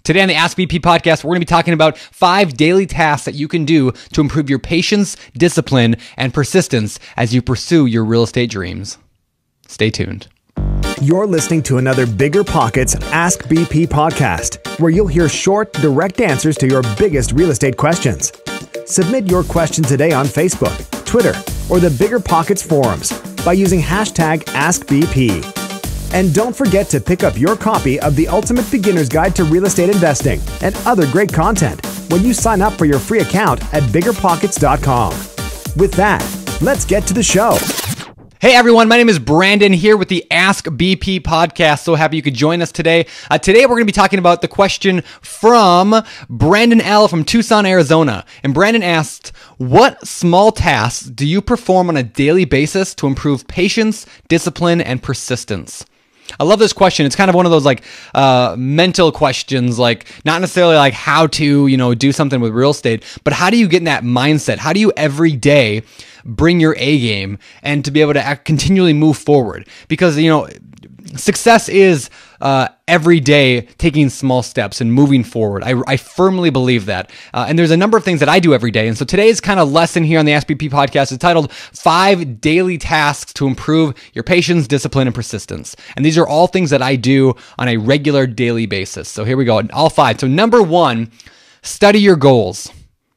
Today on the Ask BP podcast, we're going to be talking about 5 daily tasks that you can do to improve your patience, discipline, and persistence as you pursue your real estate dreams. Stay tuned. You're listening to another BiggerPockets Ask BP podcast, where you'll hear short, direct answers to your biggest real estate questions. Submit your question today on Facebook, Twitter, or the BiggerPockets forums by using hashtag AskBP. And don't forget to pick up your copy of the Ultimate Beginner's Guide to Real Estate Investing and other great content when you sign up for your free account at BiggerPockets.com. With that, let's get to the show. Hey everyone, my name is Brandon here with the Ask BP podcast. So happy you could join us today. Today we're going to be talking about the question from Brandon L. from Tucson, Arizona. And Brandon asked, what small tasks do you perform on a daily basis to improve patience, discipline, and persistence? I love this question. It's kind of one of those mental questions, like not necessarily like how to, do something with real estate, but how do you get in that mindset? How do you every day bring your A game and to be able to continually move forward? Because, success is every day taking small steps and moving forward. I firmly believe that. And there's a number of things that I do every day. And so today's kind of lesson here on the SBP podcast is titled 5 Daily Tasks to Improve Your Patience, Discipline, and Persistence. And these are all things that I do on a regular daily basis. So here we go. All 5. So number 1, study your goals.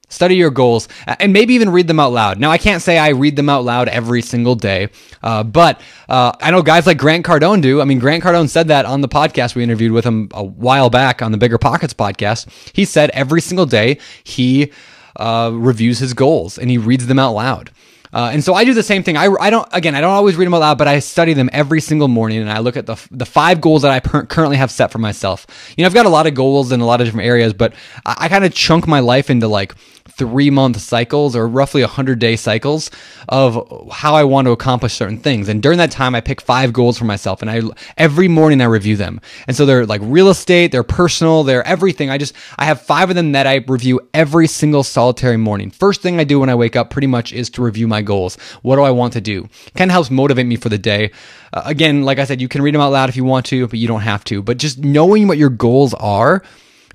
Study your goals and maybe even read them out loud. Now, I can't say I read them out loud every single day, but I know guys like Grant Cardone do. I mean, Grant Cardone said that on the podcast. We interviewed with him a while back on the BiggerPockets podcast. He said every single day he reviews his goals and he reads them out loud. And so I do the same thing. I don't always read them out loud, but I study them every single morning and I look at the 5 goals that I currently have set for myself. I've got a lot of goals in a lot of different areas, but I kind of chunk my life into like 3-month cycles or roughly 100-day cycles of how I want to accomplish certain things. And during that time, I pick 5 goals for myself and every morning I review them. And so they're like real estate, they're personal, they're everything. I have 5 of them that I review every single solitary morning. First thing I do when I wake up pretty much is to review my goals. What do I want to do? Kind of helps motivate me for the day. Again, like I said, you can read them out loud if you want to, but you don't have to. But just knowing what your goals are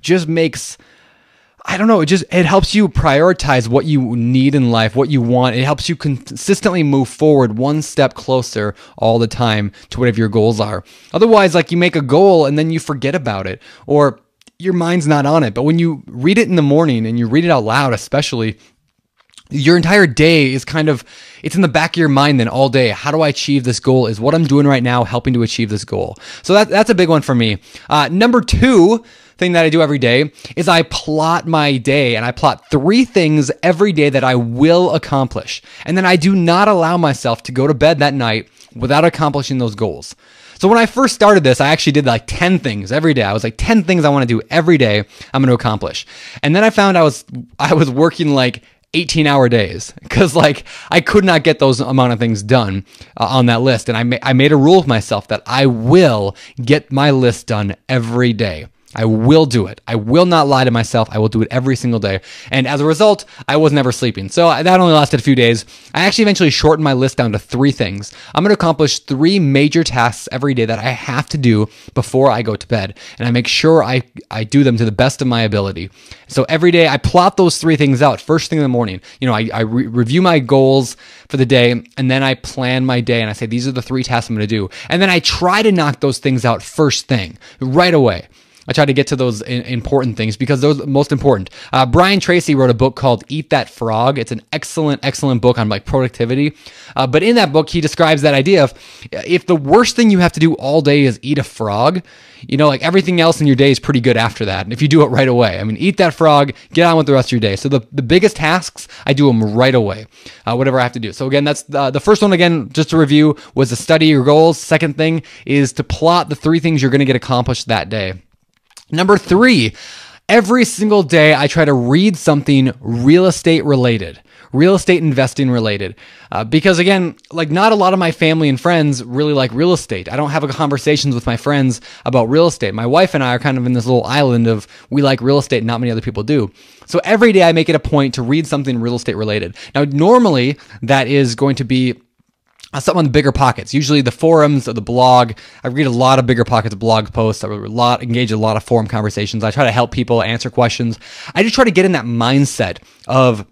just makes, it helps you prioritize what you need in life, what you want. It helps you consistently move forward one step closer all the time to whatever your goals are. Otherwise, you make a goal and then you forget about it or your mind's not on it. But when you read it in the morning and you read it out loud, especially, your entire day is it's in the back of your mind then all day. How do I achieve this goal? Is what I'm doing right now helping to achieve this goal? So that's a big one for me. Number 2 thing that I do every day is I plot my day and I plot 3 things every day that I will accomplish. And then I do not allow myself to go to bed that night without accomplishing those goals. So when I first started this, I actually did 10 things every day. I was 10 things I want to do every day I'm going to accomplish. And then I found I was working 18-hour days because I could not get those amount of things done on that list. And I made a rule of myself that I will get my list done every day. I will do it. I will not lie to myself. I will do it every single day. And as a result, I was never sleeping. So that only lasted a few days. I actually eventually shortened my list down to 3 things. I'm going to accomplish 3 major tasks every day that I have to do before I go to bed. And I make sure I do them to the best of my ability. So every day I plot those 3 things out first thing in the morning. I review my goals for the day and then I plan my day and I say, these are the 3 tasks I'm going to do. And then I try to knock those things out first thing right away. I try to get to those important things because those are most important. Brian Tracy wrote a book called Eat That Frog. It's an excellent, excellent book on productivity. But in that book, he describes that idea of if the worst thing you have to do all day is eat a frog, everything else in your day is pretty good after that. And if you do it right away, eat that frog, get on with the rest of your day. So the biggest tasks, I do them right away, whatever I have to do. So again, that's the first one, again, just to review, was to study your goals. Second thing is to plot the 3 things you're going to get accomplished that day. Number 3, every single day I try to read something real estate related, real estate investing related. Because again, not a lot of my family and friends really like real estate. I don't have conversations with my friends about real estate. My wife and I are kind of in this little island of we like real estate and not many other people do. So every day I make it a point to read something real estate related. Now, normally that is going to be something on the BiggerPockets, usually the forums or the blog. I read a lot of BiggerPockets blog posts. I engage in a lot of forum conversations. I try to help people answer questions. I just try to get in that mindset of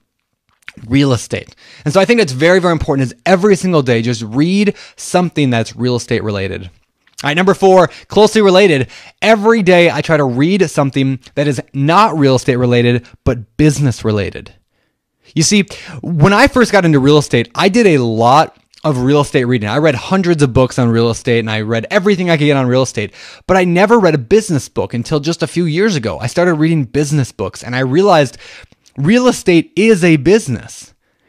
real estate. And so I think that's very, very important is every single day, just read something that's real estate related. All right, number 4, closely related. Every day I try to read something that is not real estate related, but business related. You see, when I first got into real estate, I did a lot of real estate reading. I read hundreds of books on real estate and I read everything I could get on real estate, but I never read a business book until just a few years ago. I started reading business books and I realized real estate is a business.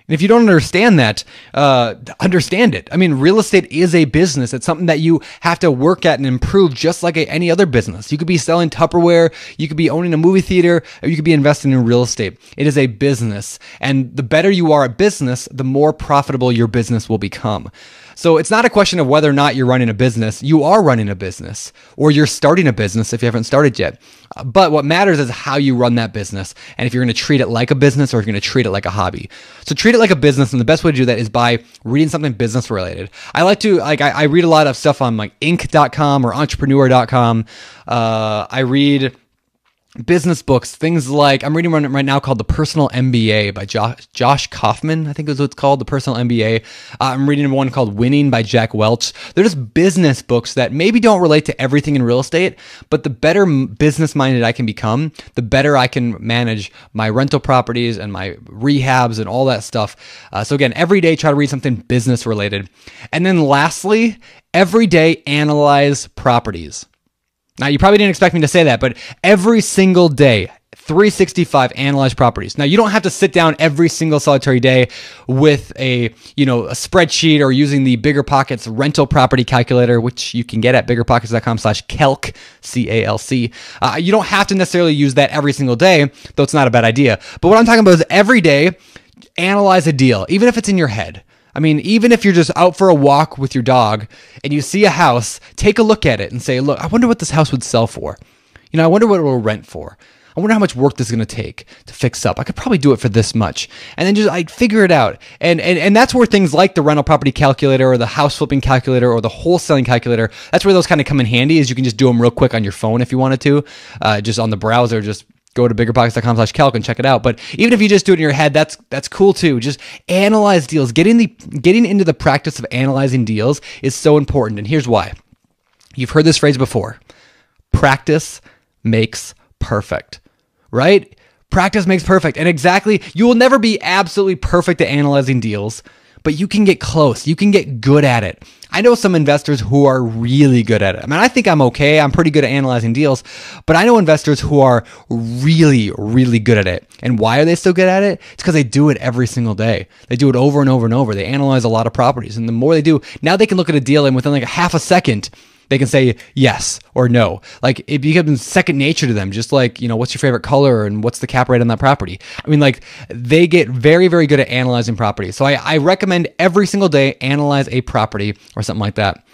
And if you don't understand that, understand it. I mean, real estate is a business. It's something that you have to work at and improve just like any other business. You could be selling Tupperware, you could be owning a movie theater, or you could be investing in real estate. It is a business. And the better you are at business, the more profitable your business will become. So it's not a question of whether or not you're running a business. You are running a business, or you're starting a business if you haven't started yet. But what matters is how you run that business, and if you're going to treat it like a business or if you're going to treat it like a hobby. So treat it like a business, and the best way to do that is by reading something business related. I like to I read a lot of stuff on like Inc.com or Entrepreneur.com. I read business books, things like I'm reading one right now called The Personal MBA by Josh Kaufman, I think is what it's called, The Personal MBA. I'm reading one called Winning by Jack Welch. They're just business books that maybe don't relate to everything in real estate, but the better business minded I can become, the better I can manage my rental properties and my rehabs and all that stuff. So again, every day try to read something business related. And then lastly, every day analyze properties. Now, you probably didn't expect me to say that, but every single day, 365, analyze properties. Now, you don't have to sit down every single solitary day with a spreadsheet or using the BiggerPockets rental property calculator, which you can get at biggerpockets.com/calc, C-A-L-C. You don't have to necessarily use that every single day, though it's not a bad idea. But what I'm talking about is every day, analyze a deal, even if it's in your head. I mean, even if you're just out for a walk with your dog and you see a house, take a look at it and say, look, I wonder what this house would sell for. I wonder what it will rent for. I wonder how much work this is going to take to fix up. I could probably do it for this much. And then just figure it out. And that's where things like the rental property calculator or the house flipping calculator or the wholesaling calculator, that's where those kind of come in handy, is you can just do them real quick on your phone if you wanted to, just on the browser, just go to biggerpockets.com/calc and check it out. But even if you just do it in your head, that's cool too. Just analyze deals. Getting into the practice of analyzing deals is so important. And here's why. You've heard this phrase before. Practice makes perfect, right? Practice makes perfect. And exactly, you will never be absolutely perfect at analyzing deals, but you can get close. You can get good at it. I know some investors who are really good at it. I mean, I think I'm okay. I'm pretty good at analyzing deals, but I know investors who are really, really good at it. And why are they so good at it? It's because they do it every single day. They do it over and over and over. They analyze a lot of properties. And the more they do, now they can look at a deal and within like a half a second, they can say yes or no. Like it becomes second nature to them. Just like, what's your favorite color and what's the cap rate on that property? I mean, like they get very, very good at analyzing properties. So I recommend every single day analyze a property or something like that.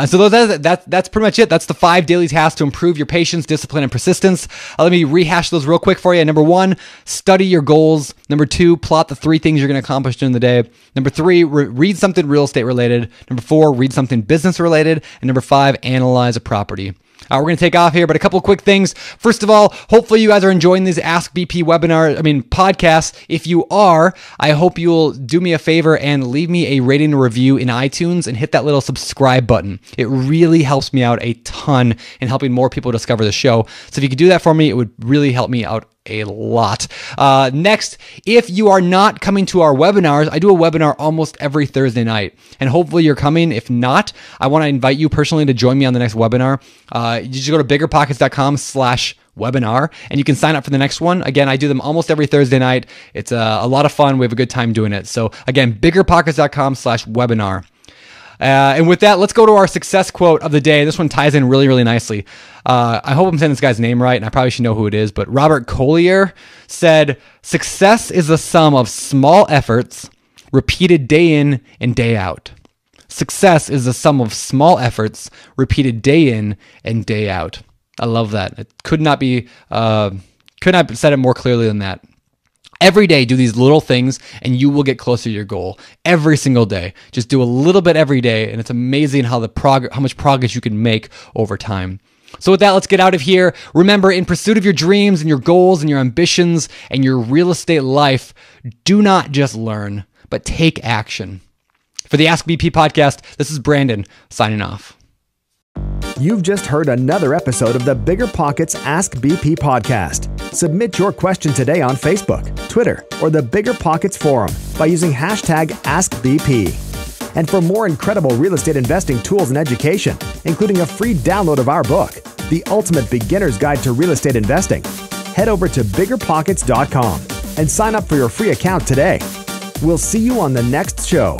So that's pretty much it. That's the 5 daily tasks to improve your patience, discipline, and persistence. Let me rehash those real quick for you. Number 1, study your goals. Number 2, plot the 3 things you're going to accomplish during the day. Number 3, read something real estate related. Number 4, read something business related. And number 5, analyze a property. We're going to take off here, but a couple of quick things. First of all, hopefully you guys are enjoying these Ask BP podcasts. If you are, I hope you'll do me a favor and leave me a rating and review in iTunes and hit that little subscribe button. It really helps me out a ton in helping more people discover the show. So if you could do that for me, it would really help me out a lot. Next, if you are not coming to our webinars, I do a webinar almost every Thursday night, and hopefully you're coming. If not, I want to invite you personally to join me on the next webinar. You just go to biggerpockets.com/webinar, and you can sign up for the next one. Again, I do them almost every Thursday night. It's a lot of fun. We have a good time doing it. So again, biggerpockets.com/webinar. And with that, let's go to our success quote of the day. This one ties in really, really nicely. I hope I'm saying this guy's name right, and I probably should know who it is, but Robert Collier said, "Success is the sum of small efforts repeated day in and day out." Success is the sum of small efforts repeated day in and day out. I love that. It could not have said it more clearly than that. Every day, do these little things and you will get closer to your goal every single day. Just do a little bit every day, and it's amazing how much progress you can make over time. So with that, let's get out of here. Remember, in pursuit of your dreams and your goals and your ambitions and your real estate life, do not just learn, but take action. For the Ask BP podcast, this is Brandon signing off. You've just heard another episode of the BiggerPockets Ask BP podcast. Submit your question today on Facebook, Twitter, or the BiggerPockets forum by using hashtag AskBP. And for more incredible real estate investing tools and education, including a free download of our book, The Ultimate Beginner's Guide to Real Estate Investing, head over to BiggerPockets.com and sign up for your free account today. We'll see you on the next show.